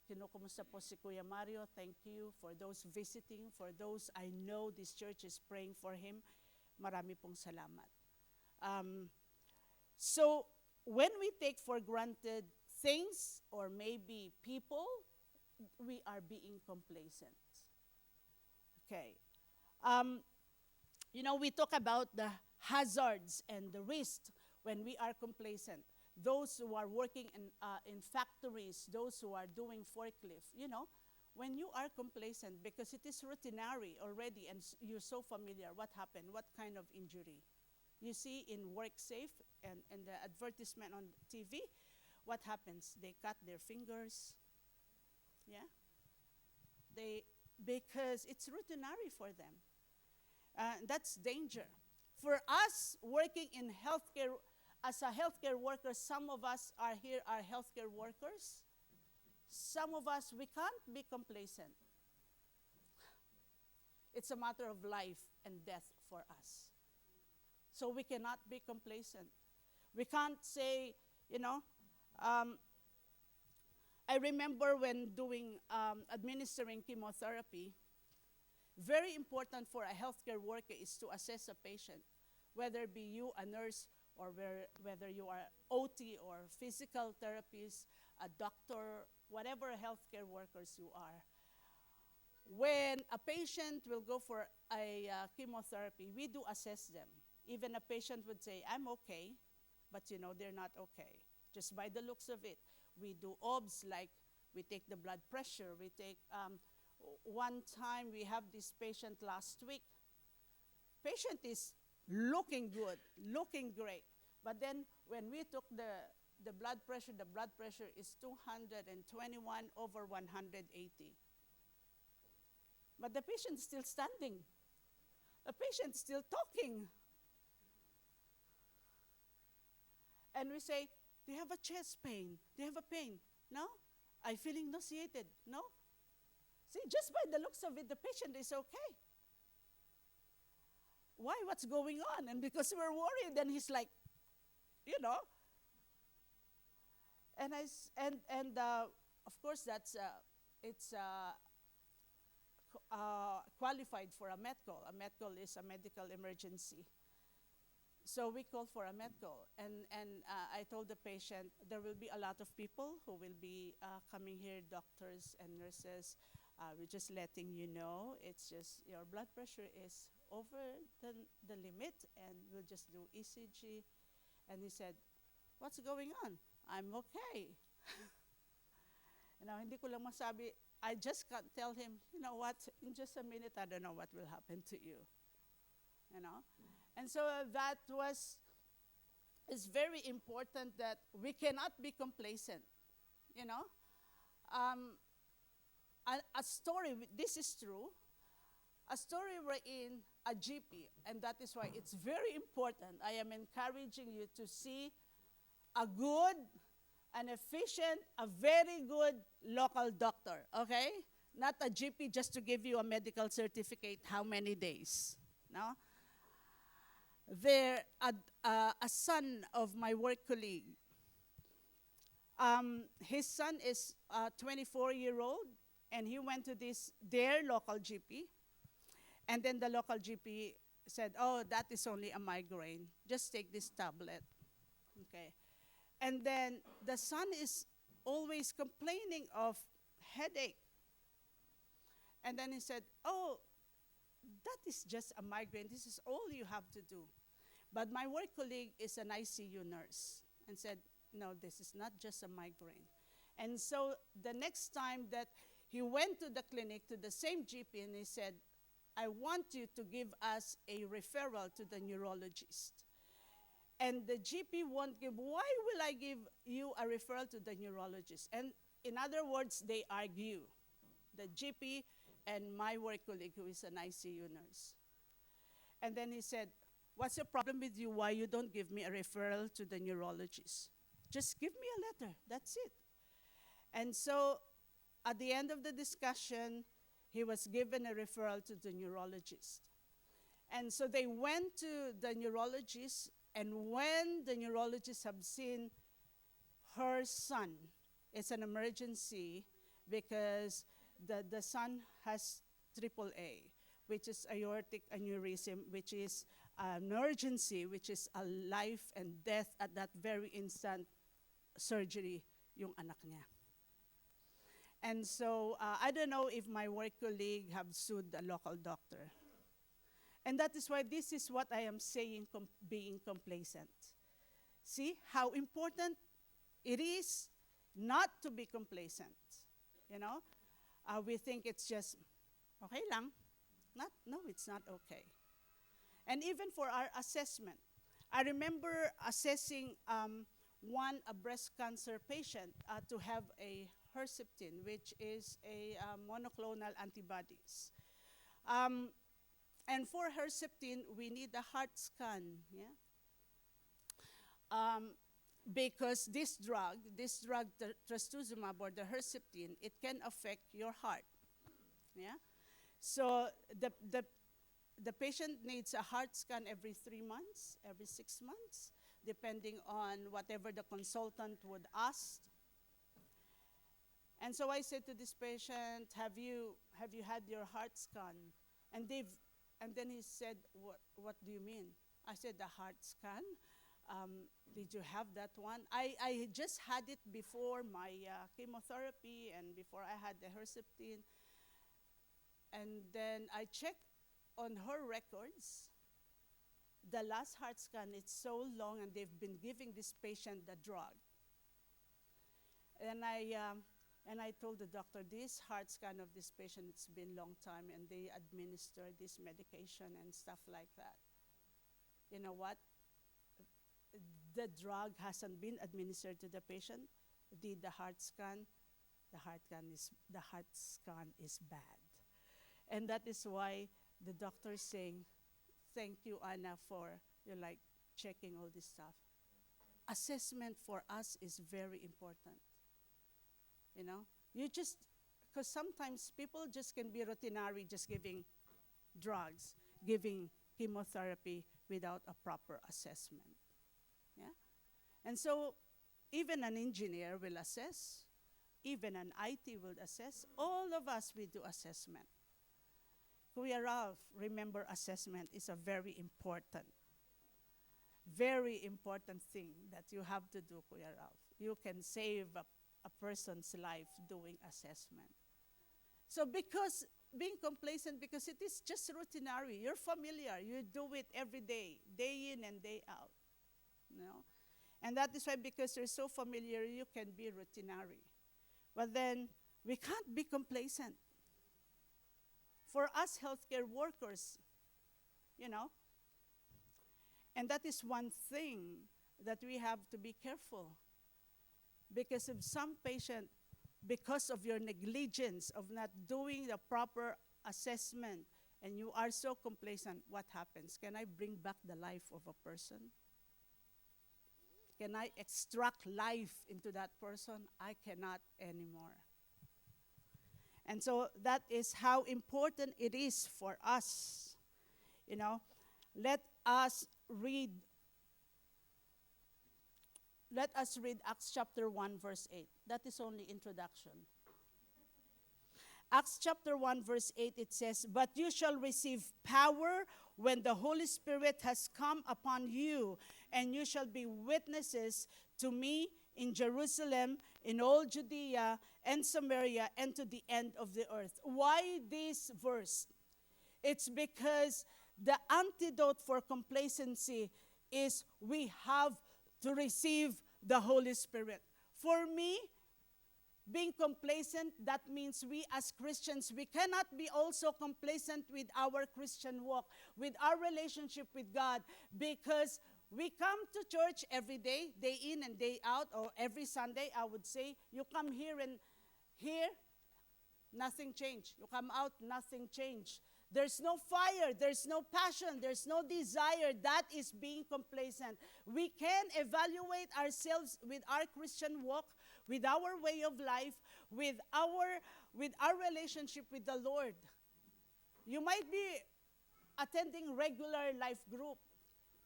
kinukumusta po si Kuya Mario. Thank you for those visiting, for those I know this church is praying for him. Marami pong salamat. So, when we take for granted things or maybe people, we are being complacent. Okay. We talk about the hazards and the risks when we are complacent. Those who are working in factories, those who are doing forklift, when you are complacent, because it is routinary already and you're so familiar, what happened? What kind of injury? You see in WorkSafe and the advertisement on TV, what happens? They cut their fingers. Yeah? Because it's routinary for them. That's danger. For us working in healthcare, as a healthcare worker, some of us are here are healthcare workers. Some of us, we can't be complacent. It's a matter of life and death for us. So we cannot be complacent. We can't say, I remember when administering chemotherapy, very important for a healthcare worker is to assess a patient, whether be you a nurse or whether you are OT or physical therapist, a doctor, whatever healthcare workers you are. When a patient will go for a chemotherapy, we do assess them. Even a patient would say, I'm okay, but they're not okay, just by the looks of it. We do OBS, like we take the blood pressure. We take, one time we have this patient last week. Patient is looking good, looking great. But then when we took the blood pressure is 221 over 180. But the patient is still standing. The patient is still talking. And we say, do you have a chest pain? Do you have a pain? No? I'm feeling nauseated. No? See, just by the looks of it, the patient is okay. Why? What's going on? And because we're worried, and he's like, And of course, it's qualified for a medical. A medical is a medical emergency. So we called for a medical, and I told the patient there will be a lot of people who will be coming here, doctors and nurses. We're just letting you know, it's just your blood pressure is over the limit, and we'll just do ECG. And he said, what's going on? I'm okay. Hindi ko lang masabi, I just can't tell him, you know what, in just a minute, I don't know what will happen to you. And so it's very important that we cannot be complacent. A story, this is true, a story wherein a GP, and that is why it's very important. I am encouraging you to see a good, an efficient, a very good local doctor, okay? Not a GP just to give you a medical certificate how many days, no? A son of my work colleague, his son is a 24-year-old, and he went to their local GP, and then the local GP said, oh, that is only a migraine. Just take this tablet, okay? And then the son is always complaining of headache. And then he said, oh, that is just a migraine. This is all you have to do. But my work colleague is an ICU nurse and said, no, this is not just a migraine. And so the next time that he went to the clinic, to the same GP, and he said, I want you to give us a referral to the neurologist. And the GP won't give, why will I give you a referral to the neurologist? And in other words, they argue, the GP and my work colleague who is an ICU nurse. And then he said, what's the problem with you? Why you don't give me a referral to the neurologist? Just give me a letter, that's it. And so at the end of the discussion, he was given a referral to the neurologist. And so they went to the neurologist, and when the neurologist have seen her son, It's an emergency because the son has triple A, which is aortic aneurysm, which is an urgency, which is a life and death at that very instant surgery yung anak niya. And so I don't know if my work colleague have sued the local doctor. And that is why this is what I am saying, being complacent. See how important it is not to be complacent. You know, we think it's just okay lang. No, it's not okay. And even for our assessment, I remember assessing a breast cancer patient to have a Herceptin, which is a monoclonal antibodies. And for Herceptin, we need a heart scan, yeah? Because this drug, the trastuzumab or the Herceptin, it can affect your heart, yeah? So the patient needs a heart scan every 3 months, every 6 months, depending on whatever the consultant would ask. And so I said to this patient, have you had your heart scan? And then he said, what do you mean? I said, the heart scan? Did you have that one? I just had it before my chemotherapy and before I had the Herceptin. And then I checked on her records. The last heart scan, it's so long, and they've been giving this patient the drug. And I told the doctor, this heart scan of this patient, it's been a long time, and they administer this medication and stuff like that. You know what? The drug hasn't been administered to the patient. Did the heart scan? The heart scan is bad. And that is why the doctor is saying, thank you, Anna, for checking all this stuff. Assessment for us is very important. You know, because sometimes people just can be routinary, just giving drugs, giving chemotherapy without a proper assessment. Yeah? And so even an engineer will assess, even an IT will assess, all of us will do assessment. Kuya Ralph, remember, assessment is a very important thing that you have to do, Kuya Ralph. You can save a person's life doing assessment. So because being complacent, because it is just routinary, you're familiar, you do it every day in and day out. You know? And that is why, because you're so familiar, you can be routinary. But then we can't be complacent. For us healthcare workers, you know, and that is one thing that we have to be careful. Because if some patient, because of your negligence of not doing the proper assessment, and you are so complacent, what happens? Can I bring back the life of a person? Can I extract life into that person? I cannot anymore. And so that is how important it is for us. You know, let us read Acts chapter 1, verse 8. That is only introduction. Acts chapter 1, verse 8, it says, "But you shall receive power when the Holy Spirit has come upon you, and you shall be witnesses to me in Jerusalem, in all Judea and Samaria, and to the end of the earth." Why this verse? It's because the antidote for complacency is we have to receive the Holy Spirit. For me, being complacent, that means we as Christians, we cannot be also complacent with our Christian walk, with our relationship with God, because we come to church every day in and day out, or every Sunday, I would say. You come here and here, nothing changed. You come out, nothing changed. There's no fire, there's no passion, there's no desire. That is being complacent. We can evaluate ourselves with our Christian walk, with our way of life, with our relationship with the Lord. You might be attending regular life group,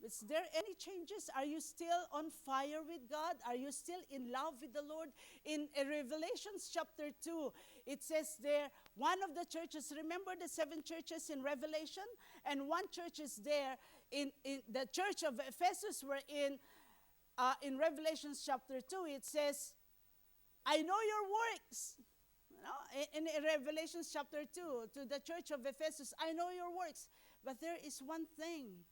Is there any changes? Are you still on fire with God? Are you still in love with the Lord? In Revelation chapter 2, it says there, one of the churches, remember the 7 churches in Revelation? And one church is there, in the church of Ephesus, where in Revelation chapter 2, it says, I know your works. In Revelation chapter 2, to the church of Ephesus, I know your works. But there is one thing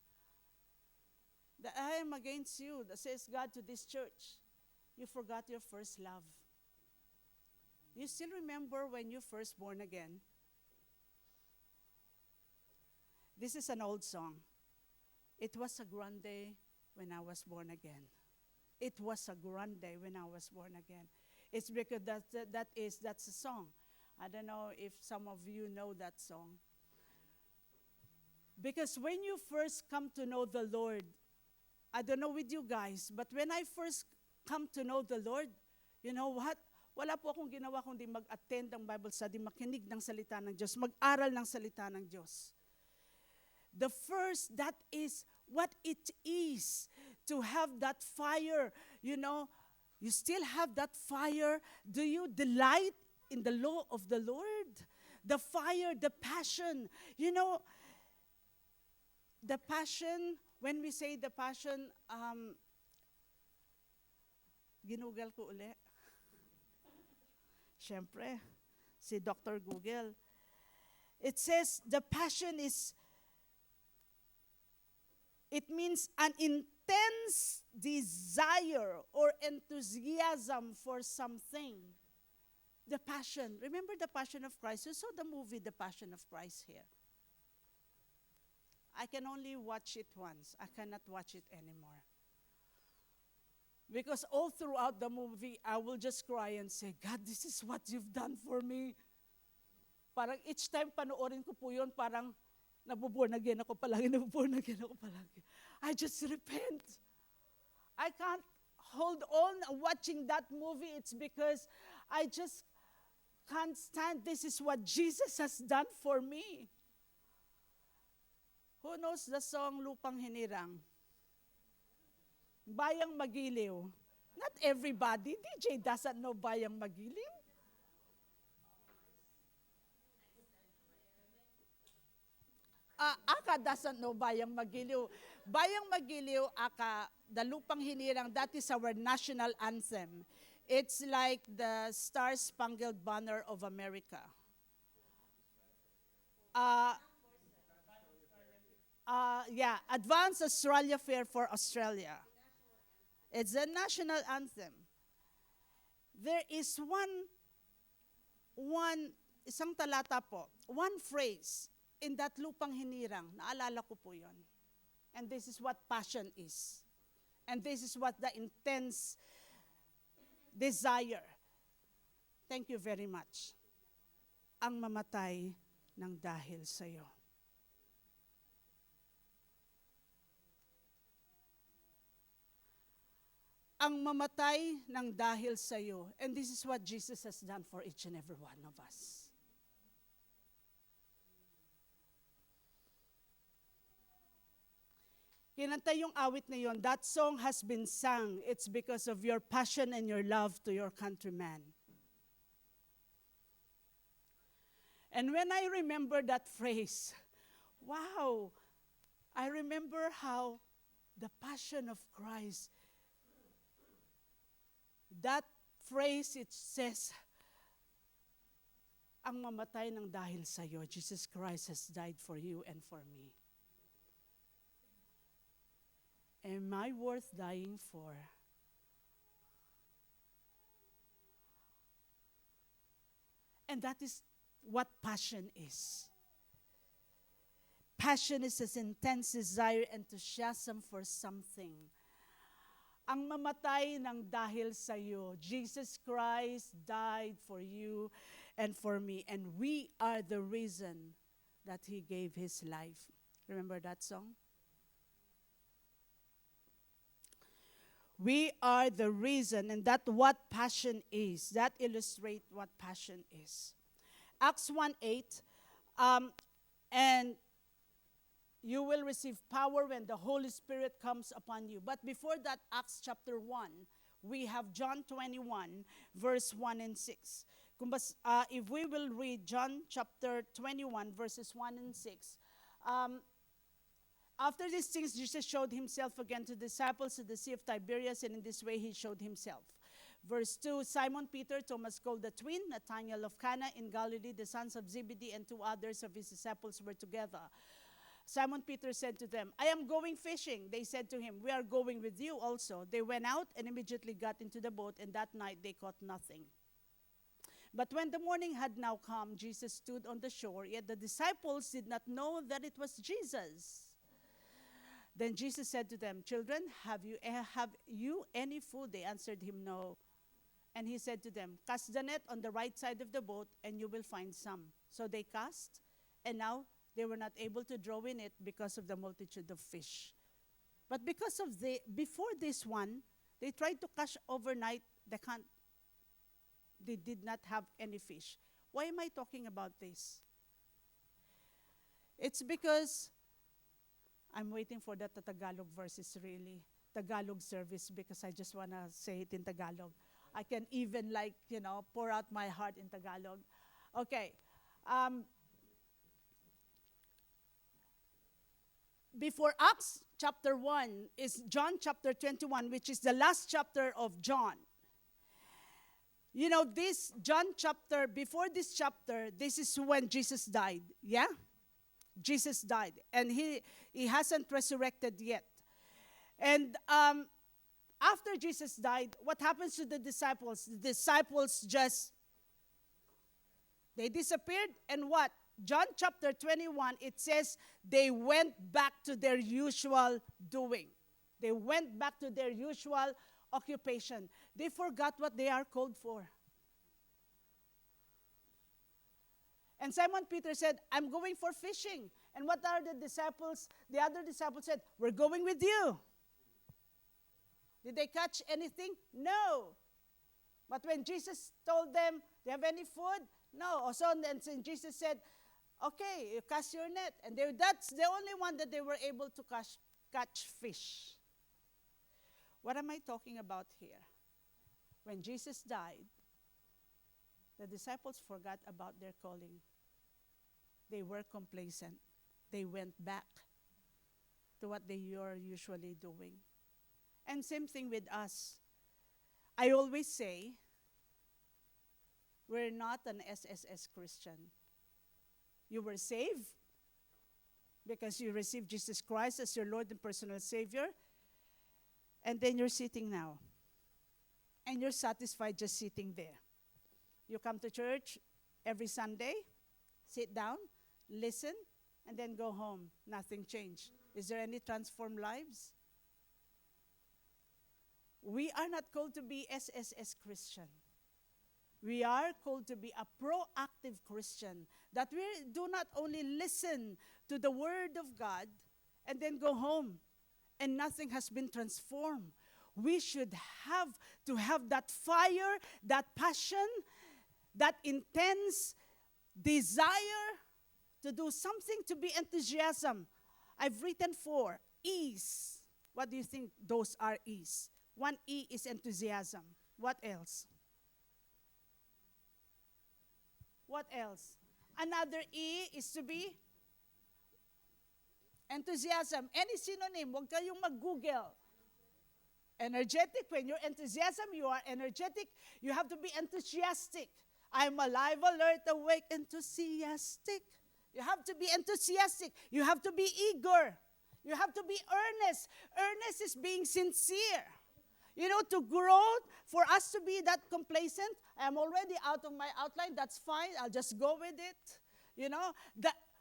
that I am against you, that says God to this church. You forgot your first love. You still remember when you first born again? This is an old song. It was a grand day when I was born again. It was a grand day when I was born again. It's because that's a song. I don't know if some of you know that song. Because when you first come to know the Lord, I don't know with you guys, but when I first come to know the Lord, you know what? Wala po akong ginawa kundi mag-attend ng Bible study, makinig ng salita ng Diyos, mag-aral ng salita ng Diyos. The first, that is what it is to have that fire, you know. You still have that fire. Do you delight in the law of the Lord? The fire, the passion. You know, the passion, when we say the passion, ginugal ko uli. Siyempre, si Dr. Google. It says the passion is, it means an intense desire or enthusiasm for something. The passion. Remember the Passion of Christ? You saw the movie The Passion of Christ here. I can only watch it once. I cannot watch it anymore. Because all throughout the movie, I will just cry and say, God, this is what you've done for me. Parang each time panoorin ko po yun, parang nabuborn again ako palagi, nabuborn again ako palagi. I just repent. I can't hold on watching that movie. It's because I just can't stand. This is what Jesus has done for me. Who knows the song Lupang Hinirang? Bayang Magiliw. Not everybody. DJ doesn't know Bayang Magiliw. Aka doesn't know Bayang Magiliw. Bayang Magiliw, Aka, the Lupang Hinirang, that is our national anthem. It's like the Star-Spangled Banner of America. Advance Australia Fair for Australia. It's a national anthem. There is isang talata po, one phrase in that Lupang Hinirang, naalala ko po yon. And this is what passion is. And this is what the intense desire. Thank you very much. Ang mamatay ng dahil sa'yo. Ang mamatay ng dahil sa'yo. And this is what Jesus has done for each and every one of us. Kinanta yung awit na yun. That song has been sung. It's because of your passion and your love to your countrymen. And when I remember that phrase, wow, I remember how the passion of Christ, that phrase, it says, ang mamatay ng dahil sa'yo, Jesus Christ has died for you and for me. Am I worth dying for? And that is what passion is. Passion is this intense desire, enthusiasm for something. Ang mamatay ng dahil sa iyo. Jesus Christ died for you and for me. And we are the reason that He gave His life. Remember that song? We are the reason, and that's what passion is. That illustrates what passion is. Acts 1:8, and you will receive power when the Holy Spirit comes upon you. But before that, Acts chapter 1, we have John 21, verse 1 and 6. If we will read John chapter 21, verses 1 and 6. After these things, Jesus showed himself again to disciples at the Sea of Tiberias, and in this way he showed himself. Verse 2, Simon Peter, Thomas called the twin, Nathanael of Cana in Galilee, the sons of Zebedee, and two others of his disciples were together. Simon Peter said to them, I am going fishing. They said to him, we are going with you also. They went out and immediately got into the boat, and that night they caught nothing. But when the morning had now come, Jesus stood on the shore, yet the disciples did not know that it was Jesus. Then Jesus said to them, children, have you any food? They answered him, no. And he said to them, cast the net on the right side of the boat, and you will find some. So they cast, and now they were not able to draw in it because of the multitude of fish. But before this one, they tried to catch overnight. They did not have any fish. Why am I talking about this? It's because I'm waiting for the Tagalog verses, really. Tagalog service, because I just want to say it in Tagalog. I can even pour out my heart in Tagalog. Okay. Before Acts chapter 1 is John chapter 21, which is the last chapter of John. This John chapter, before this chapter, this is when Jesus died. Yeah? Jesus died. And he hasn't resurrected yet. And after Jesus died, what happens to the disciples? The disciples they disappeared, and what? John chapter 21, it says they went back to their usual doing. They went back to their usual occupation. They forgot what they are called for. And Simon Peter said, I'm going for fishing. And what are the disciples? The other disciples said, we're going with you. Did they catch anything? No. But when Jesus told them, do you have any food? No. So then Jesus said, okay, you cast your net. And that's the only one that they were able to catch fish. What am I talking about here? When Jesus died, the disciples forgot about their calling. They were complacent. They went back to what they were usually doing. And same thing with us. I always say, we're not an SSS Christian. You were saved because you received Jesus Christ as your Lord and personal Savior. And then you're sitting now. And you're satisfied just sitting there. You come to church every Sunday, sit down, listen, and then go home. Nothing changed. Is there any transformed lives? We are not called to be SSS Christian. We are called to be a proactive Christian, that we do not only listen to the Word of God and then go home and nothing has been transformed. We should have to have that fire, that passion, that intense desire to do something, to be enthusiasm. I've written 4 E's. What do you think those are E's? 1 E is enthusiasm. What else? What else? Another E is to be enthusiasm. Any synonym, huwag kayong mag-Google. Energetic. When you're enthusiasm, you are energetic. You have to be enthusiastic. I'm alive, alert, awake, enthusiastic. You have to be enthusiastic. You have to be eager. You have to be earnest. Earnest is being sincere. To grow, for us to be that complacent, I'm already out of my outline, that's fine, I'll just go with it.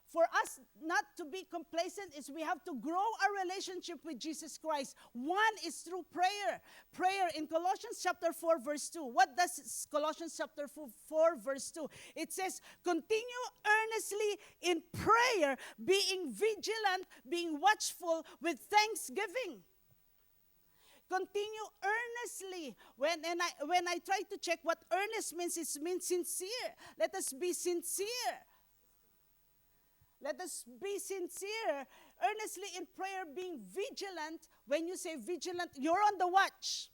For us not to be complacent is we have to grow our relationship with Jesus Christ. One is through prayer. Prayer in Colossians chapter 4, verse 2. What does Colossians chapter 4, verse 2? It says, continue earnestly in prayer, being vigilant, being watchful with thanksgiving. Continue earnestly. When I try to check what earnest means, it means sincere. Let us be sincere. Let us be sincere, earnestly in prayer, being vigilant. When you say vigilant, you're on the watch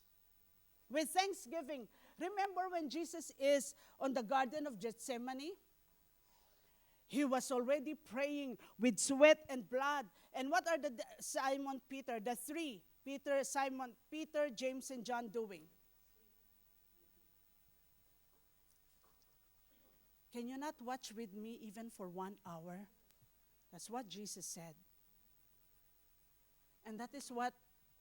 with thanksgiving. Remember when Jesus is on the Garden of Gethsemane? He was already praying with sweat and blood. And what are the Simon Peter, the three, Simon Peter, James, and John doing? Can you not watch with me even for 1 hour? That's what Jesus said. And that is what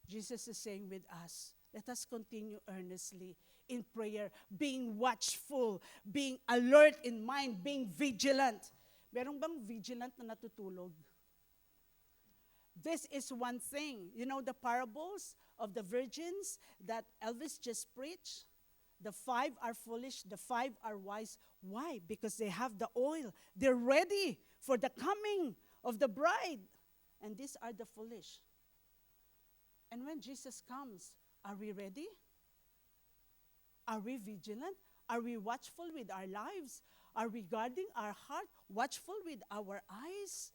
Jesus is saying with us. Let us continue earnestly in prayer, being watchful, being alert in mind, being vigilant. Meron bang vigilant na natutulog? This is one thing. You know the parables of the virgins that Elvis just preached? The 5 are foolish, the 5 are wise. Why? Because they have the oil. They're ready for the coming of the bride. And these are the foolish. And when Jesus comes, are we ready? Are we vigilant? Are we watchful with our lives? Are we guarding our heart? Watchful with our eyes?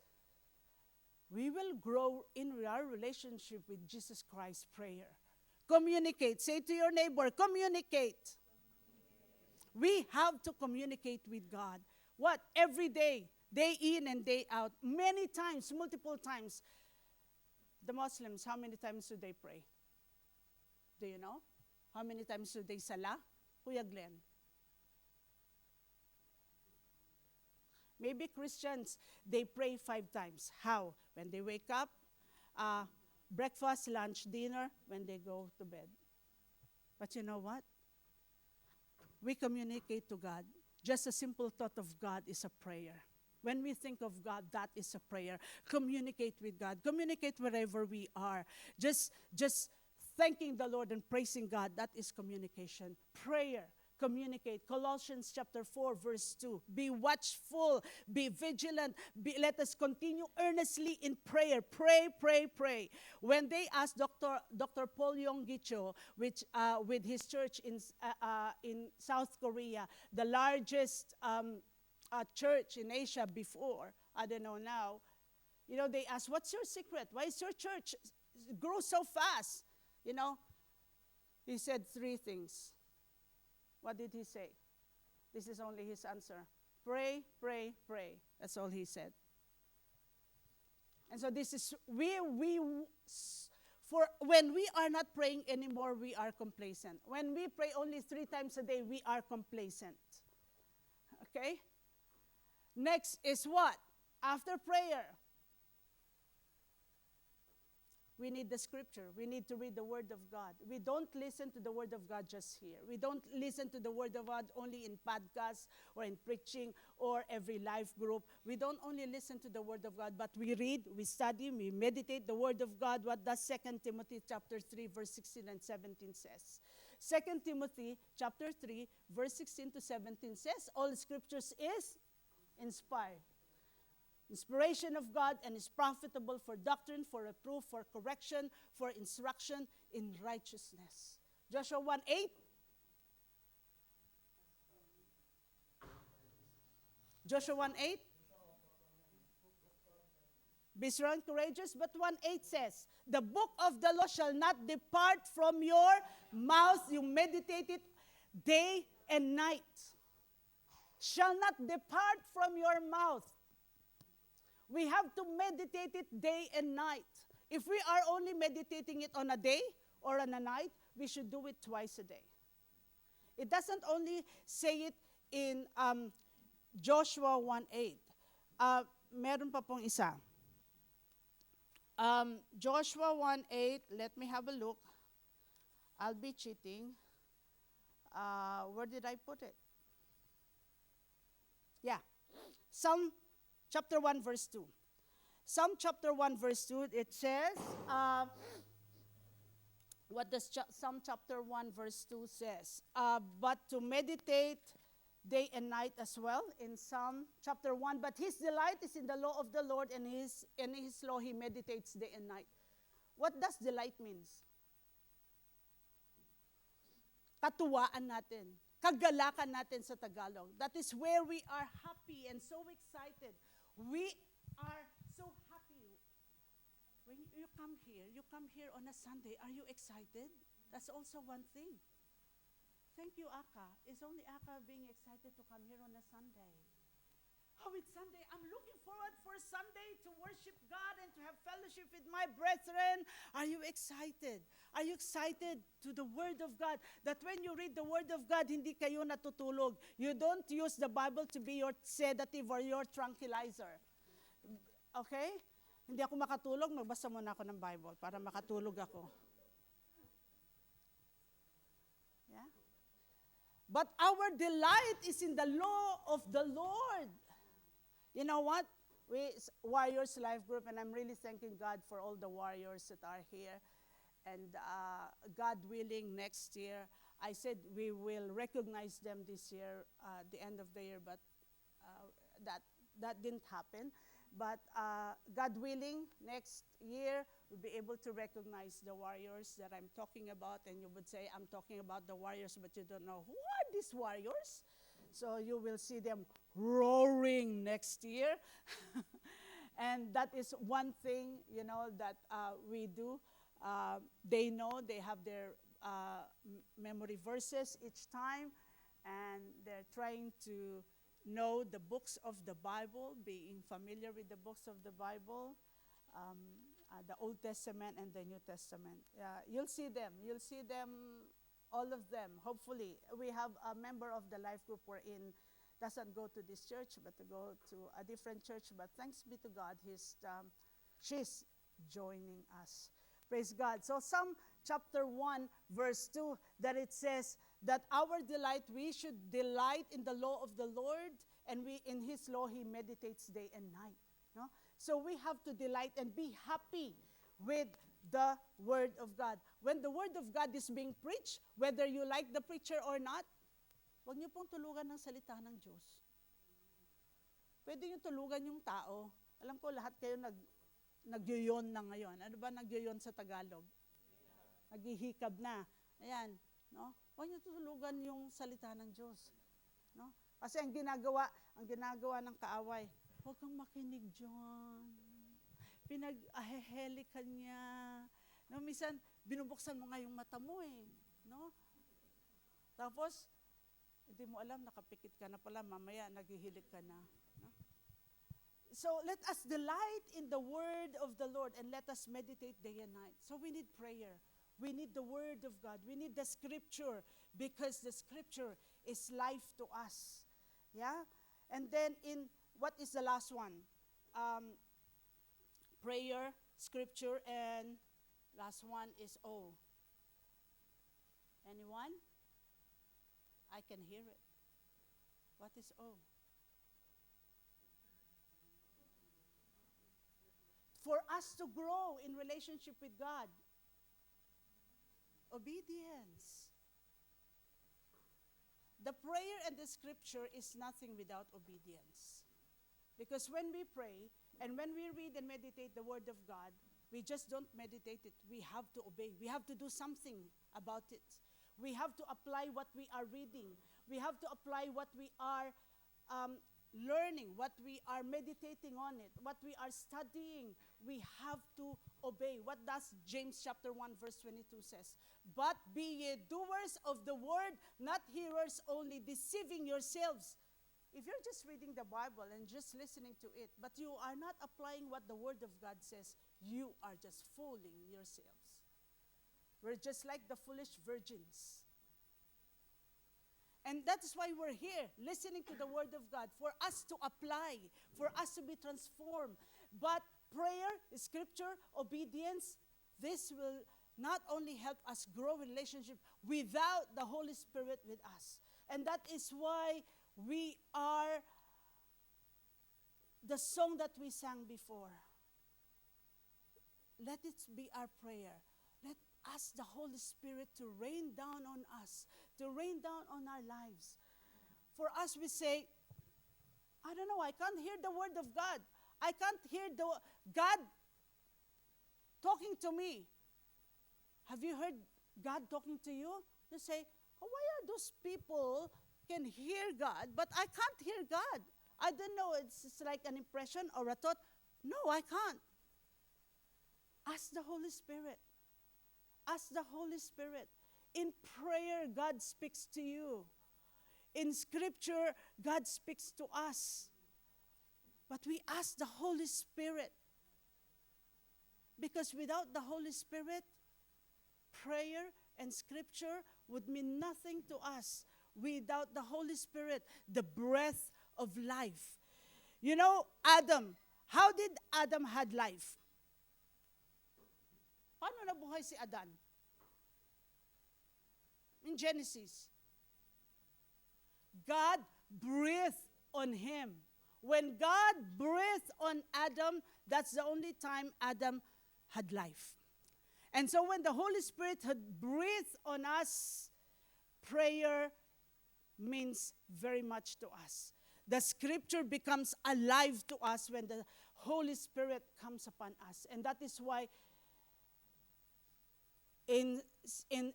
We will grow in our relationship with Jesus Christ. Prayer. Communicate. Say to your neighbor, communicate. We have to communicate with God. What? Every day, day in and day out, many times, multiple times. The Muslims, how many times do they pray? Do you know? How many times do they salah? Kuya Glenn. Maybe Christians, they pray 5 times. How? When they wake up, breakfast, lunch, dinner, when they go to bed. But you know what? We communicate to God. Just a simple thought of God is a prayer. When we think of God, that is a prayer. Communicate with God. Communicate wherever we are. Just thanking the Lord and praising God, that is communication. Prayer. Communicate. Colossians chapter 4, verse 2. Be watchful. Be vigilant. Let us continue earnestly in prayer. Pray, pray, pray. When they asked Dr. Paul Yonggi-cho, which with his church in South Korea, the largest church in Asia before, I don't know now, you know, they asked, what's your secret? Why is your church grow so fast? You know, he said 3 things. What did he say? This is only his answer. Pray, pray, pray. That's all he said. And so this is, for when we are not praying anymore, we are complacent. When we pray only 3 times a day, we are complacent. Okay? Next is what? After prayer, we need the scripture. We need to read the word of God. We don't listen to the word of God just here. We don't listen to the word of God only in podcasts or in preaching or every life group. We don't only listen to the word of God, but we read, we study, we meditate the word of God. What does 2 Timothy chapter 3, verse 16 and 17 says? 2 Timothy chapter 3, verse 16 to 17 says, all scriptures is inspired. Inspiration of God, and is profitable for doctrine, for reproof, for correction, for instruction in righteousness. Joshua 1:8. Joshua 1:8. Be strong, courageous. But 1:8 says, the book of the law shall not depart from your mouth. You meditate it day and night. Shall not depart from your mouth. We have to meditate it day and night. If we are only meditating it on a day or on a night, we should do it twice a day. It doesn't only say it in Joshua 1:8. Meron pa pong isa. Joshua 1:8, let me have a look. I'll be cheating. Where did I put it? Yeah. Psalm chapter 1, verse 2. Psalm chapter 1, verse 2, it says, what does Psalm chapter 1, verse 2 says? But to meditate day and night as well, in Psalm chapter 1. But his delight is in the law of the Lord, and in his law he meditates day and night. What does delight means? Katuwaan natin. Kagalakan natin sa Tagalog. That is where we are happy and so excited. We are so happy when you come here on a Sunday. Are you excited? That's also one thing. Thank you, Aka. It's only Aka being excited to come here on a Sunday. Oh, it's Sunday. I'm looking forward for Sunday to worship God and to have fellowship with my brethren. Are you excited? Are you excited to the Word of God? That when you read the Word of God, hindi kayo natutulog. You don't use the Bible to be your sedative or your tranquilizer. Okay? Hindi ako makatulog, magbasa muna ako ng Bible para makatulog ako. Yeah? But our delight is in the law of the Lord. You know what? We, Warriors Life Group, and I'm really thanking God for all the warriors that are here. And God willing, next year, I said we will recognize them this year, the end of the year, but that didn't happen. But God willing, next year, we'll be able to recognize the warriors that I'm talking about. And you would say, I'm talking about the warriors, but you don't know who are these warriors. So you will see them roaring next year. And that is one thing, that we do. They know they have their memory verses each time, and they're trying to know the books of the Bible, being familiar with the books of the Bible, the Old Testament and the New Testament. You'll see them, all of them, hopefully. We have a member of the life group we're in, doesn't go to this church, but to go to a different church. But thanks be to God, she's joining us. Praise God. So Psalm chapter 1, verse 2, that it says that our delight, we should delight in the law of the Lord, and in His law He meditates day and night. No? So we have to delight and be happy with the Word of God. When the Word of God is being preached, whether you like the preacher or not, huwag niyo pong tulugan ng salita ng Diyos. Pwede niyo tulugan yung tao. Alam ko lahat kayo nagyoyon na ngayon. Ano ba nagyoyon sa Tagalog? Naghihikab na. Ayan, no? Huwag niyo tulugan yung salita ng Diyos. No? Kasi ang ginagawa ng kaaway, huwag kang makinig diyan. Pinag-aheheli ka niya. No, minsan, binubuksan mo nga yung mata mo eh. No? Tapos, hindi mo alam, nakapikit ka na pala, mamaya naghihilig ka na. No? So, let us delight in the word of the Lord and let us meditate day and night. So, we need prayer. We need the word of God. We need the scripture because the scripture is life to us. Yeah? And then, what is the last one? Prayer, scripture, and last one is O. Anyone? I can hear it. What is O? For us to grow in relationship with God. Obedience. The prayer and the scripture is nothing without obedience. Because when we pray, and when we read and meditate the Word of God, we just don't meditate it. We have to obey. We have to do something about it. We have to apply what we are reading. We have to apply what we are learning, what we are meditating on it, what we are studying. We have to obey. What does James chapter 1 verse 22 says? But be ye doers of the word, not hearers only, deceiving yourselves. If you're just reading the Bible and just listening to it, but you are not applying what the Word of God says, you are just fooling yourselves. We're just like the foolish virgins. And that is why we're here, listening to the Word of God, for us to apply, for us to be transformed. But prayer, scripture, obedience, this will not only help us grow in relationship without the Holy Spirit with us. And that is why we are the song that we sang before. Let it be our prayer. Let ask the Holy Spirit to rain down on us, to rain down on our lives. For us, we say, I don't know, I can't hear the word of God. I can't hear God talking to me. Have you heard God talking to you? You say, oh, why are those people can hear God, but I can't hear God? I don't know, it's like an impression or a thought. No, I can't. Ask the Holy Spirit. Ask the Holy Spirit. In prayer, God speaks to you. In Scripture, God speaks to us. But we ask the Holy Spirit. Because without the Holy Spirit, prayer and Scripture would mean nothing to us. Without the Holy Spirit, the breath of life. You know, Adam, how did Adam had life? Paano nabuhay si Adan? In Genesis, God breathed on him. When God breathed on Adam, that's the only time Adam had life. And so when the Holy Spirit had breathed on us, prayer means very much to us. The Scripture becomes alive to us when the Holy Spirit comes upon us. And that is why in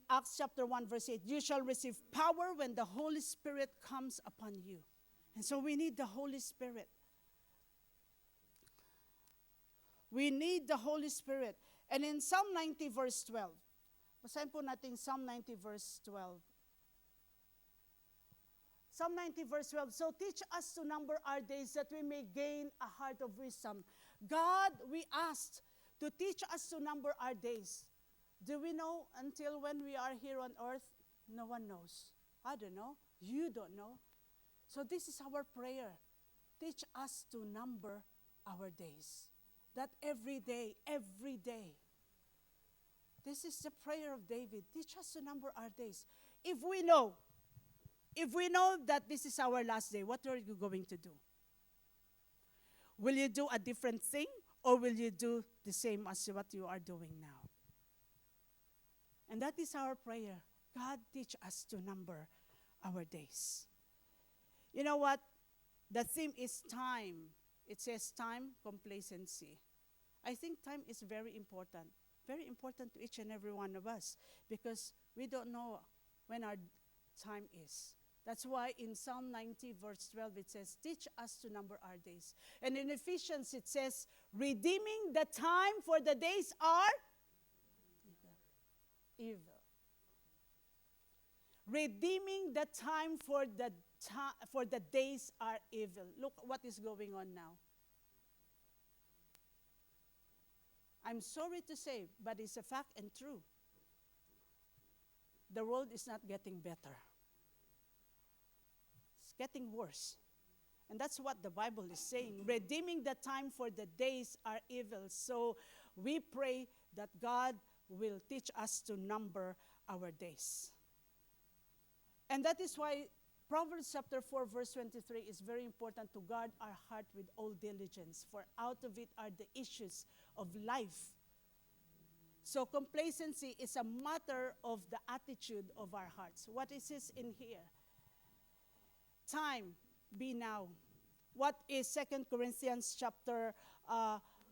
Acts chapter 1 verse 8, you shall receive power when the Holy Spirit comes upon you. And so we need the Holy Spirit. We need the Holy Spirit. And in Psalm 90 verse 12, basahin po natin Psalm 90 verse 12. Psalm 90 verse 12, so teach us to number our days that we may gain a heart of wisdom. God, we asked to teach us to number our days. Do we know until when we are here on earth? No one knows. I don't know. You don't know. So this is our prayer. Teach us to number our days. That every day, this is the prayer of David. Teach us to number our days. If we know that this is our last day, what are you going to do? Will you do a different thing, or will you do the same as what you are doing now? And that is our prayer. God, teach us to number our days. You know what? The theme is time. It says time, complacency. I think time is very important to each and every one of us, because we don't know when our time is. That's why in Psalm 90 verse 12 it says, teach us to number our days. And in Ephesians it says, redeeming the time, for the days are evil. Redeeming the time, for the days are evil. Look what is going on now. I'm sorry to say, but it's a fact and true. The world is not getting better. It's getting worse. And that's what the Bible is saying. Redeeming the time, for the days are evil. So we pray that God will teach us to number our days. And that is why Proverbs chapter 4 verse 23 is very important, to guard our heart with all diligence, for out of it are the issues of life. So complacency is a matter of the attitude of our hearts. What is this in here? Time, be now. What is 2 Corinthians chapter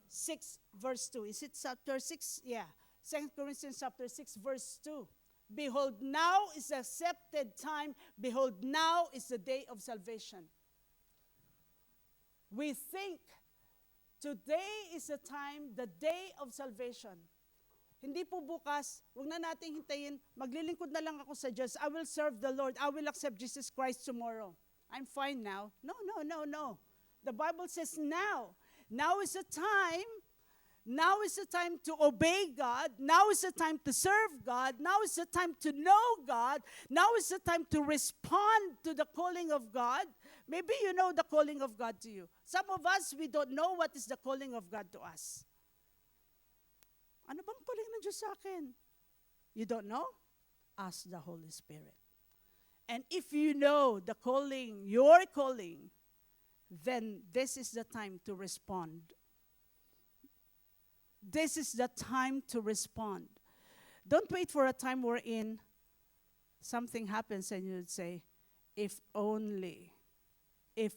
6 verse 2? Is it chapter 6? Yeah. 2 Corinthians chapter 6 verse 2. Behold, now is the accepted time. Behold, now is the day of salvation. We think today is the time, the day of salvation. Hindi po bukas, huwag na nating hintayin, maglilingkod na lang ako sa Diyos. I will serve the Lord. I will accept Jesus Christ tomorrow. I'm fine now. No. The Bible says now. Now is the time. Now is the time to obey God. Now is the time to serve God. Now is the time to know God. Now is the time to respond to the calling of God. Maybe you know the calling of God to you. Some of us, we don't know what is the calling of God to us. Ano bang calling ng Diyos sa akin? You don't know? Ask the Holy Spirit. And if you know the calling, your calling, then this is the time to respond. This is the time to respond. Don't wait for a time wherein something happens and you'd say, if only I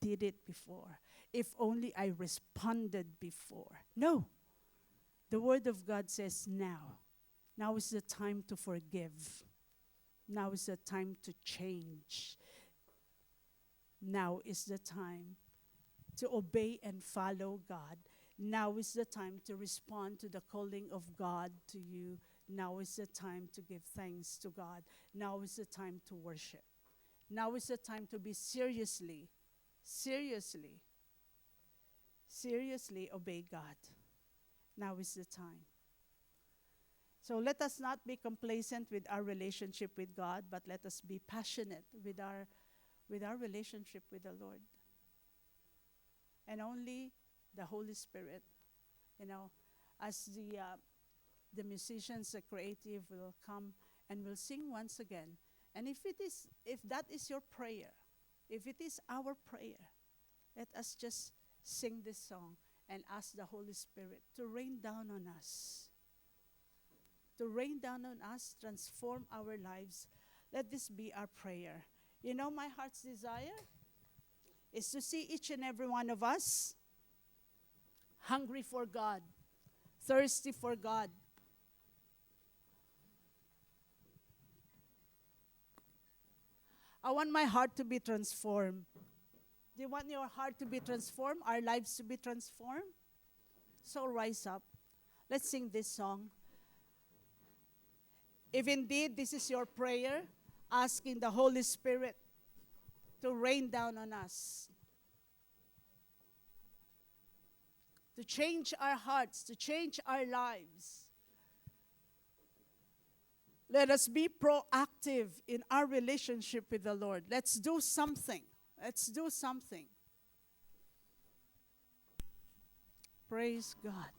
did it before. If only I responded before. No. The Word of God says now. Now is the time to forgive. Now is the time to change. Now is the time to obey and follow God. Now is the time to respond to the calling of God to you. Now is the time to give thanks to God. Now is the time to worship. Now is the time to be seriously obey God. Now is the time. So let us not be complacent with our relationship with God, but let us be passionate with our relationship with the Lord. And only the Holy Spirit, as the musicians, the creative will come and will sing once again. And if that is your prayer, if it is our prayer, let us just sing this song and ask the Holy Spirit to rain down on us. To rain down on us, transform our lives. Let this be our prayer. My heart's desire is to see each and every one of us hungry for God, thirsty for God. I want my heart to be transformed. Do you want your heart to be transformed? Our lives to be transformed? So rise up. Let's sing this song. If indeed this is your prayer, asking the Holy Spirit to rain down on us, to change our hearts, to change our lives. Let us be proactive in our relationship with the Lord. Let's do something. Let's do something. Praise God.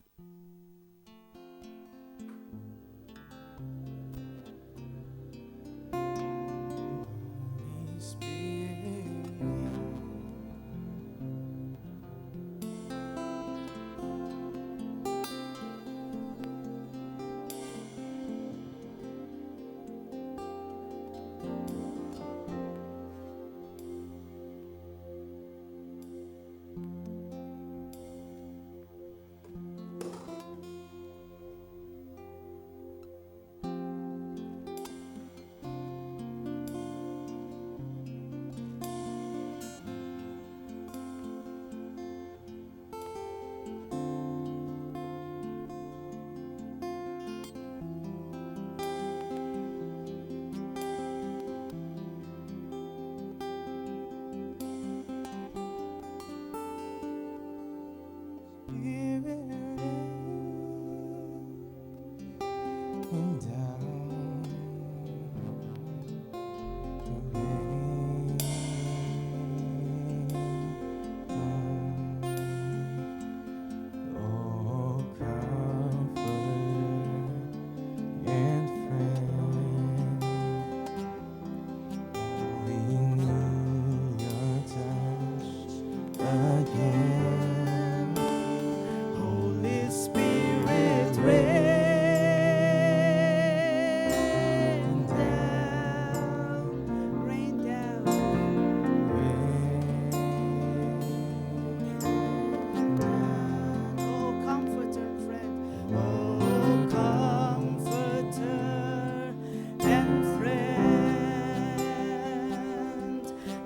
Holy Spirit, and down, rain down. Oh, comfort and friend, we need your touch again. Holy Spirit, rain down, Rain down. rain down. Oh, comforter, friend. Oh, comforter and friend,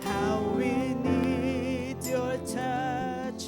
how we need your touch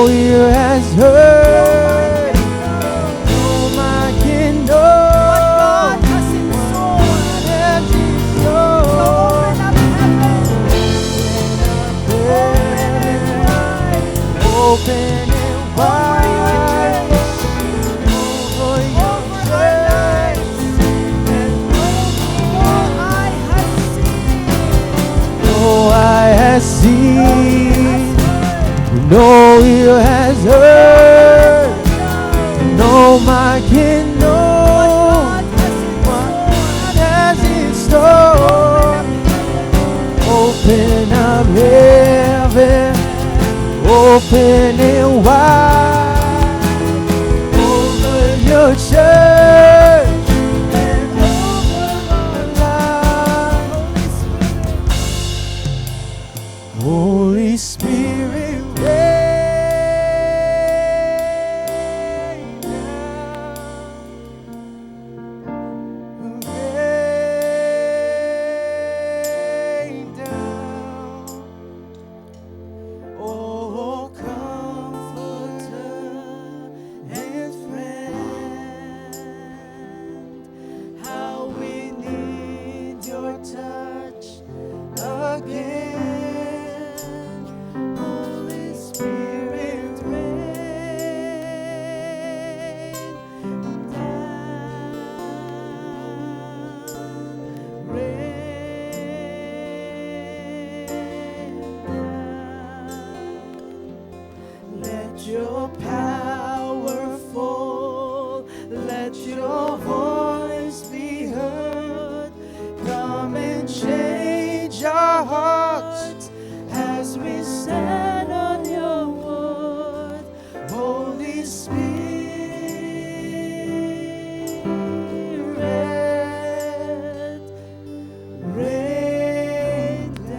ear has heard, no man can know God has in store. what has in So store. open up heaven. Open and wide over your church, and no eye has seen, no ear has heard, no man can know what has in store. Open up heaven, open and wide over your church and over our lives. Holy Spirit, rain down. Oh, comforter and friend, how we need your touch again. Holy Spirit, rain down, let your power fall, let your voice be heard. Come and change our hearts as we stand on your word. Holy Spirit, rain down.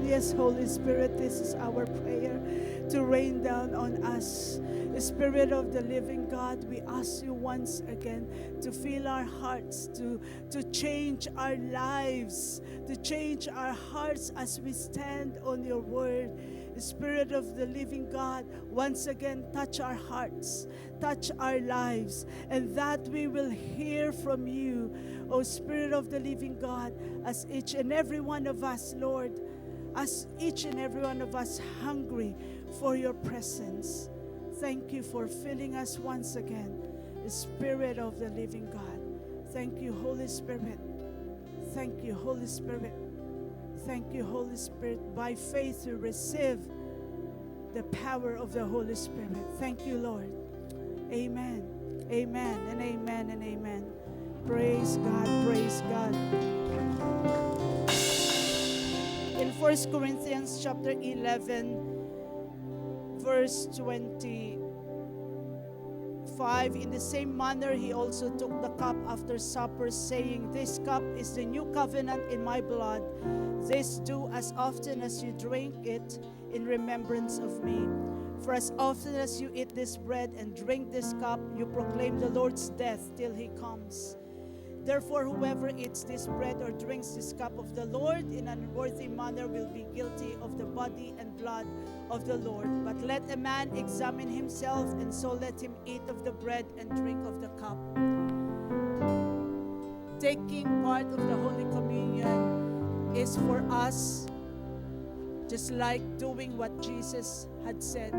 Yes, Holy Spirit, this is our prayer, to rain down on us. Spirit of the living God, we ask you once again to fill our hearts, to change our lives, to change our hearts as we stand on your word. Spirit of the living God, once again touch our hearts, touch our lives, and that we will hear from you, O Spirit of the living God, as each and every one of us, Lord, as each and every one of us hungry for your presence. Thank you for filling us once again, Spirit of the living God. Thank you, Holy Spirit. Thank you, Holy Spirit. Thank you, Holy Spirit. By faith, we receive the power of the Holy Spirit. Thank you, Lord. Amen. Amen and amen and amen. Praise God. Praise God. In 1 Corinthians chapter 11, verse 25, in the same manner he also took the cup after supper, saying, "This cup is the new covenant in my blood. This do as often as you drink it in remembrance of me. For as often as you eat this bread and drink this cup, you proclaim the Lord's death till he comes. Therefore, whoever eats this bread or drinks this cup of the Lord in an unworthy manner will be guilty of the body and blood of the Lord. But let a man examine himself, and so let him eat of the bread and drink of the cup." Taking part of the Holy Communion is for us just like doing what Jesus had said.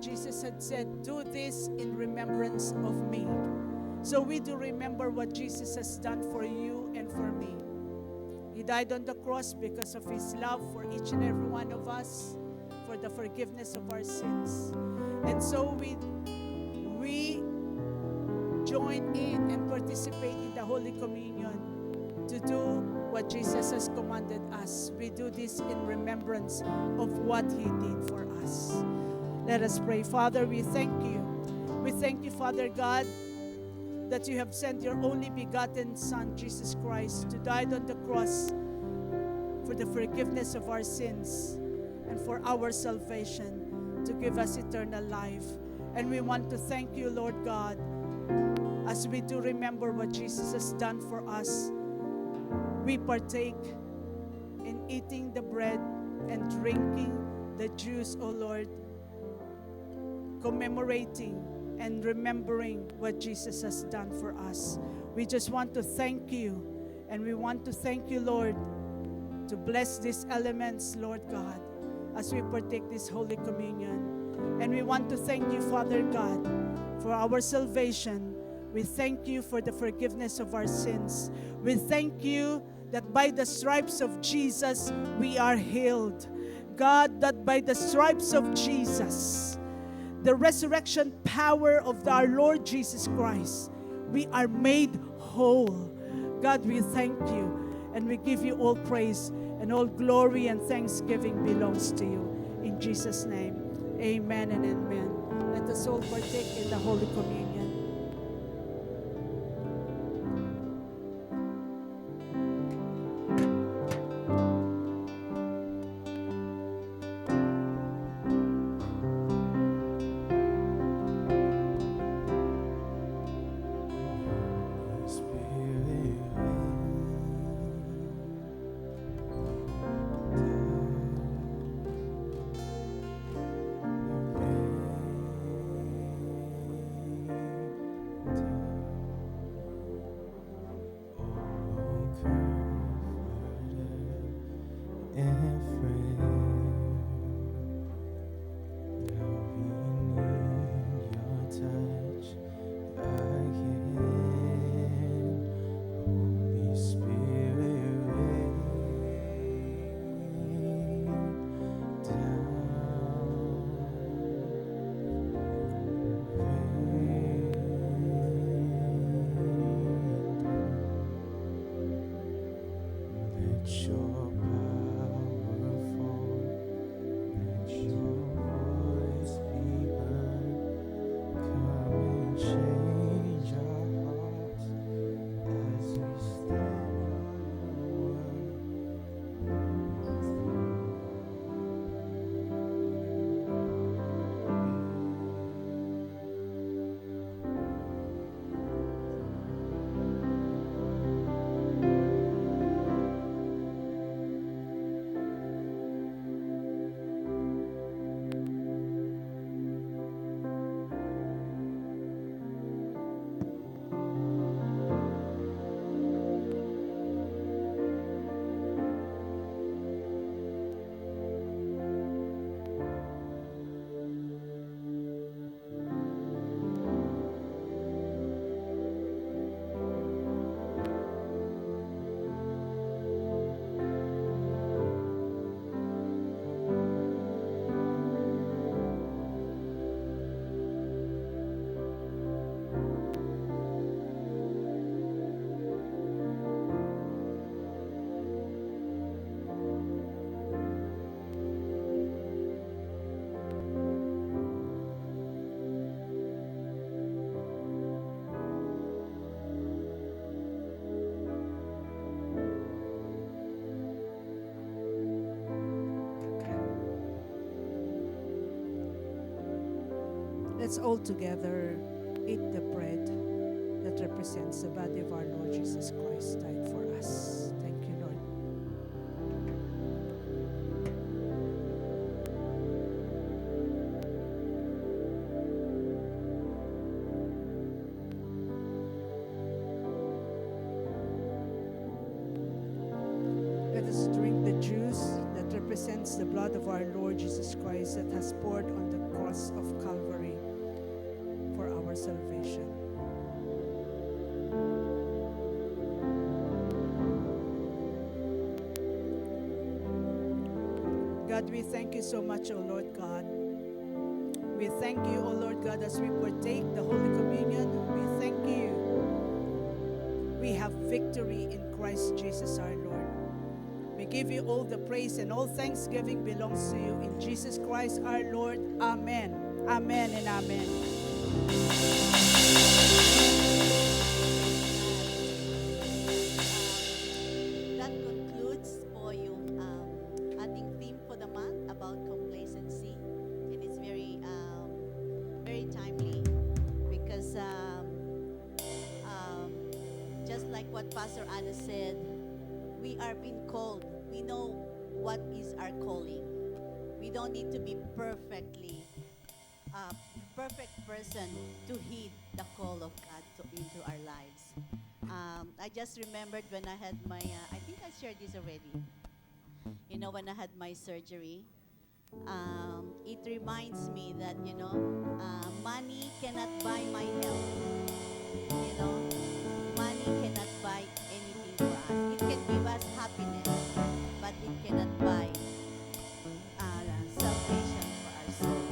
Jesus had said, "Do this in remembrance of me." So we do remember what Jesus has done for you and for me. He died on the cross because of his love for each and every one of us, for the forgiveness of our sins. And so we join in and participate in the Holy Communion to do what Jesus has commanded us. We do this in remembrance of what he did for us. Let us pray. Father, we thank you. We thank you, Father God, that you have sent your only begotten Son, Jesus Christ, to die on the cross for the forgiveness of our sins and for our salvation, to give us eternal life. And we want to thank you, Lord God, as we do remember what Jesus has done for us. We partake in eating the bread and drinking the juice, O Lord, commemorating and remembering what Jesus has done for us. We just want to thank you, and we want to thank you, Lord, to bless these elements, Lord God, as we partake this Holy Communion. And we want to thank you, Father God, for our salvation. We thank you for the forgiveness of our sins. We thank you that by the stripes of Jesus, we are healed. God, that by the stripes of Jesus, the resurrection power of our Lord Jesus Christ, we are made whole. God, we thank you, and we give you all praise, and all glory and thanksgiving belongs to you. In Jesus' name, amen and amen. Let us all partake in the Holy Communion. Let's all together eat the bread that represents the body of our Lord Jesus Christ died for us. Thank you, Lord. Let us drink the juice that represents the blood of our Lord Jesus Christ that has poured on the cross of Calvary for our salvation. God, we thank you so much, O Lord God. We thank you, O Lord God, as we partake the Holy Communion. We thank you. We have victory in Christ Jesus our Lord. We give you all the praise, and all thanksgiving belongs to you. In Jesus Christ our Lord. Amen. Amen and amen. That concludes po yung ating theme for the month about complacency, and it's very timely because just like what Pastor Anna said, we are being called. We know what is our calling. We don't need to be perfect person to heed the call of God into our lives. I just remembered when I had my, I think I shared this already. You know, when I had my surgery, it reminds me that, money cannot buy my health. You know, money cannot buy anything for us. It can give us happiness, but it cannot buy salvation for our soul.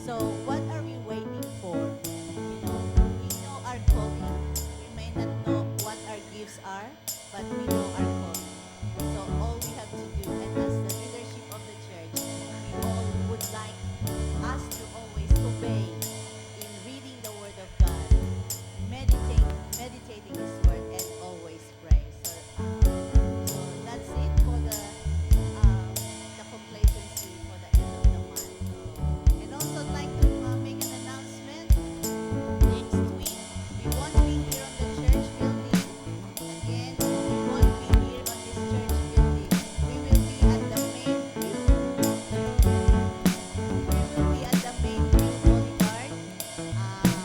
So what are we waiting for? We know our calling. We may not know what our gifts are, but we know our calling. So all we have to do, and as the leadership of the church, we all would like us to always obey in reading the Word of God, meditating His Word, and always pray. So that's it for the complacency for the end of the month. And also I'd like to make an announcement. Next week, we won't be here on the church building. Again, we won't be here on this church building. We will be at the main view. We will be at the main view Boulevard, one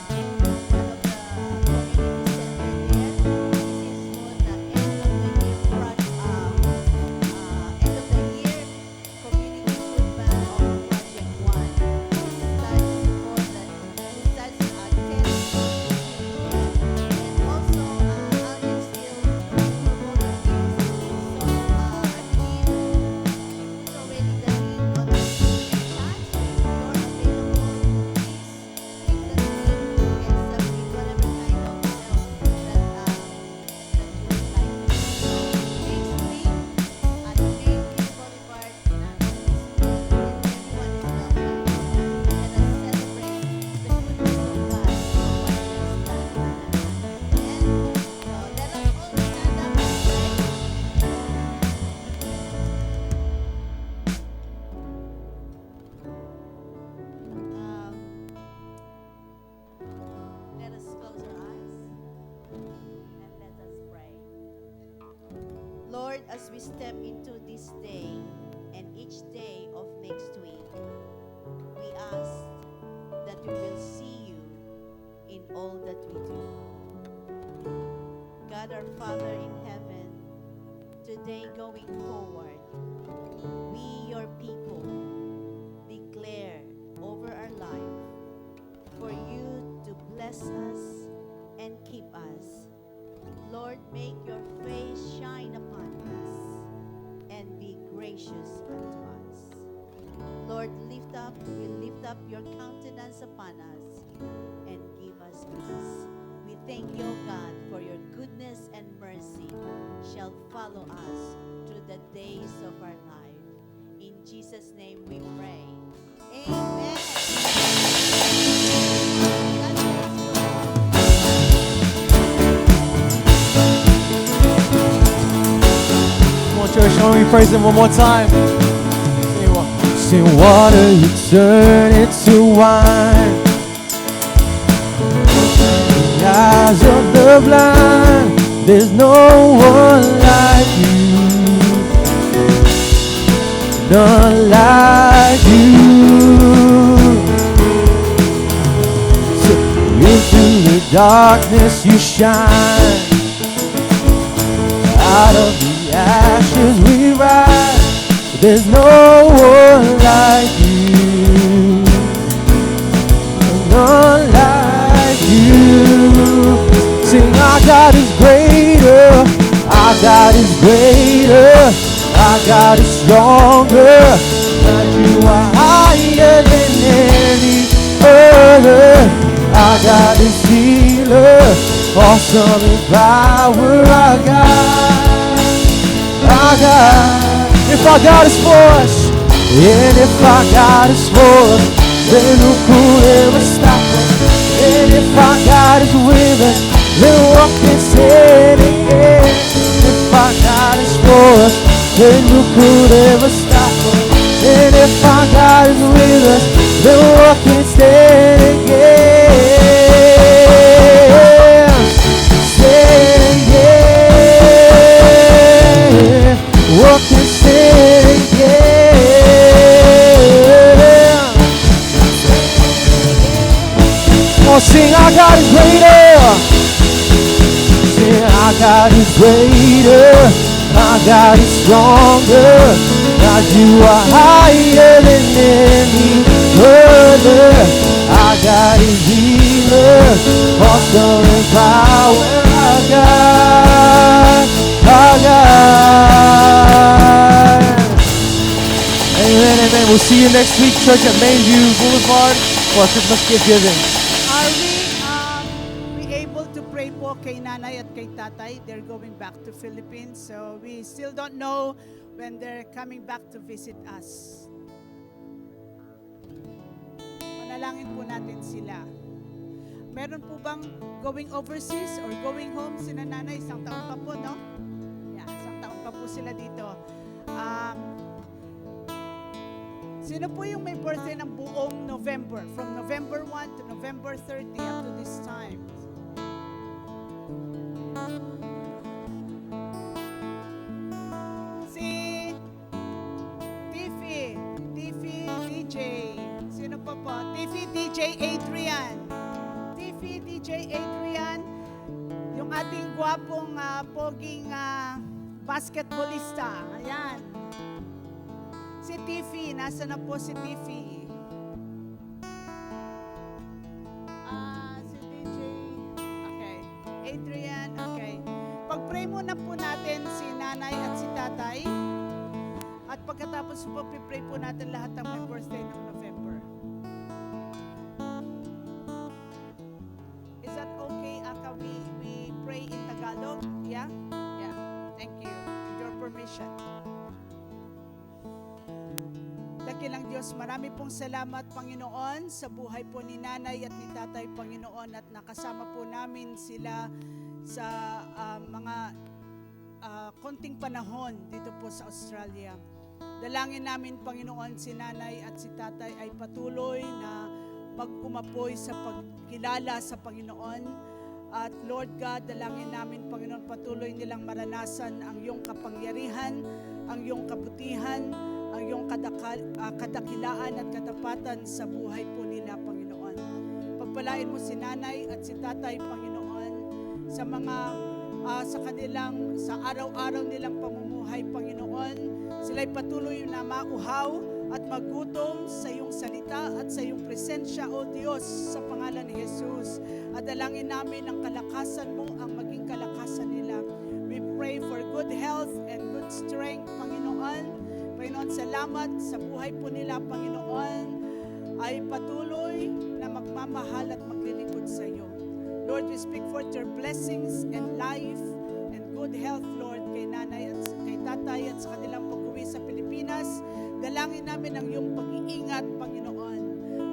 of the community center there. This is for the end of the year community food bank of Project One. Starts at 10 p.m. And also, I'll be still for volunteers. So, I believe she put already the link on the chat. So if you're available, please click the link and submit whatever kind of help that you would like. So, next week, at Main Boulevard, and everyone is welcome. Let us celebrate the goodness of God for what He has done. And so let us all stand up and let us close our eyes and let us pray. Lord, as we step into this day and each day of next week, we ask that we will see you in all that we do. God our Father in heaven, today going forward, we, your people, declare over our life for you to bless us and keep us. Lord, make your face shine upon us and be gracious unto us. Lord, we lift up your countenance upon us and give us peace. We thank you, O God, for your goodness and mercy shall follow us through the days of our life. In Jesus' name we pray. Amen. God bless you. Come on, church, shall we praise Him one more time? Say water, you turn it to wine. The eyes of the blind, there's no one like you. None like you. So into the darkness you shine. Out of the ashes we rise. There's no one like you. None like you. Sing, our God is greater. Our God is greater. Our God is stronger. God, you are higher than any other. Our God is healer. Awesome in power. Our God. If our God is for us, and if our God is for us, then who could ever stop us? And if our God is with us, then what can stand against? If our God is for us, then who could ever stop us? And if our God is with us, then what can stand against? Stand against. What can stand against? is greater. My God is stronger. God, you are higher than any other. Our God is healer, awesome in power. Our God, our God. Amen, amen. We'll see you next week, church at Mainview Boulevard for our Christmas gift giving. Are we able to pray po kay nanay at kay tatay? They're going back to Philippines. So we still don't know when they're coming back to visit us. Manalangin po natin sila. Meron po bang going overseas or going home sina nanay? Isang taon pa po, no? Yeah, isang taon pa po sila dito. Sino po yung may birthday ng buong November? From November 1 to November 30 up to this time. Si Tiffy DJ. Sino pa po? Tiffy DJ Adrian. Tiffy DJ Adrian. Yung ating gwapong, poging basketballista. Ayan. Si Tiffy, nasa na po si Tiffy? Si DJ, okay. Adrian, okay. Pag-pray muna po natin si nanay at si tatay. At pagkatapos po, pipray po natin lahat ng may birthday ng November. Is that okay, Aka? We pray in Tagalog? Yeah? Yeah. Thank you. With your permission. Dakilang Diyos, marami pong salamat, Panginoon, sa buhay po ni nanay at ni tatay, Panginoon, at nakasama po namin sila sa mga konting panahon dito po sa Australia. Dalangin namin, Panginoon, si nanay at si tatay ay patuloy na mag-umapoy sa pagkilala sa Panginoon. At Lord God, dalangin namin, Panginoon, patuloy nilang maranasan ang iyong kapangyarihan, ang iyong kabutihan, ang iyong kadakilaan at katapatan sa buhay po nila, Panginoon. Pagpalain mo si nanay at si tatay, Panginoon, sa mga sa araw-araw nilang pamumuhay, Panginoon. Sila'y patuloy na mauhaw at magutom sa iyong salita at sa iyong presensya, O Diyos, sa pangalan ni Jesus. At dalangin namin ang kalakasan mo, ang maging kalakasan nila. We pray for good health and good strength, Panginoon. Panginoon, salamat sa buhay po nila, Panginoon, ay patuloy na magmamahal at maglilingkod sa iyo. Lord, we speak forth your blessings and life and good health, Lord, kay nanay at kay tatay at sa kanilang pag-uwi sa Pilipinas. Dalangin namin ang iyong pag-iingat, Panginoon,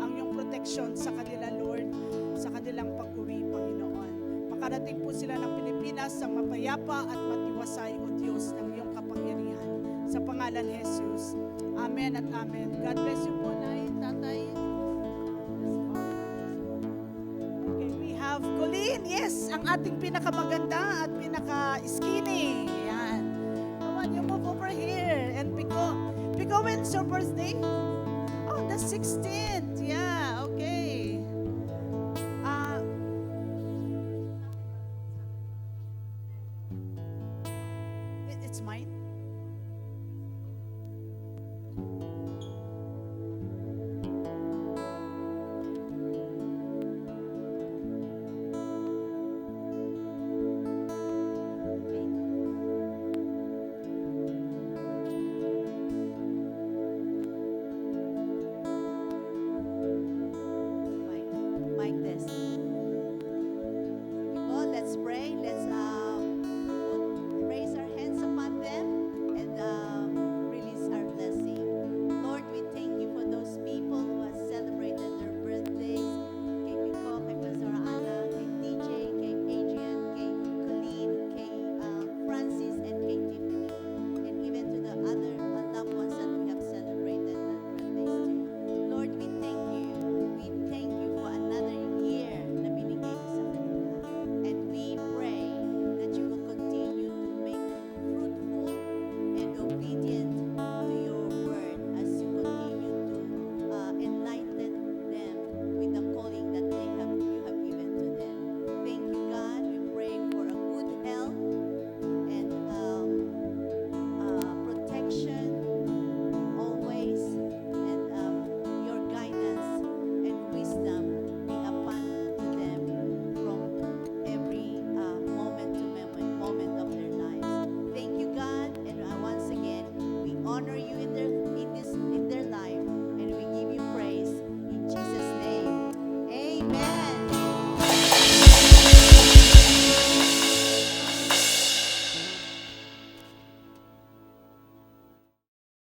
ang iyong protection sa kanila, Lord, sa kanilang pag-uwi, Panginoon. Makarating po sila ng Pilipinas sa mapayapa at matiwasay, O Diyos, ng iyong kapangyarihan. Sa pangalan ni Jesus. Amen at amen. God bless you po, Nay, Tatay. Okay, we have Colleen. Yes, ang ating pinakamaganda at pinaka-skinny. Yan. Come on, you move over here. And Pico, when's your birthday? Oh, the 16th. Yeah, okay. It's mine?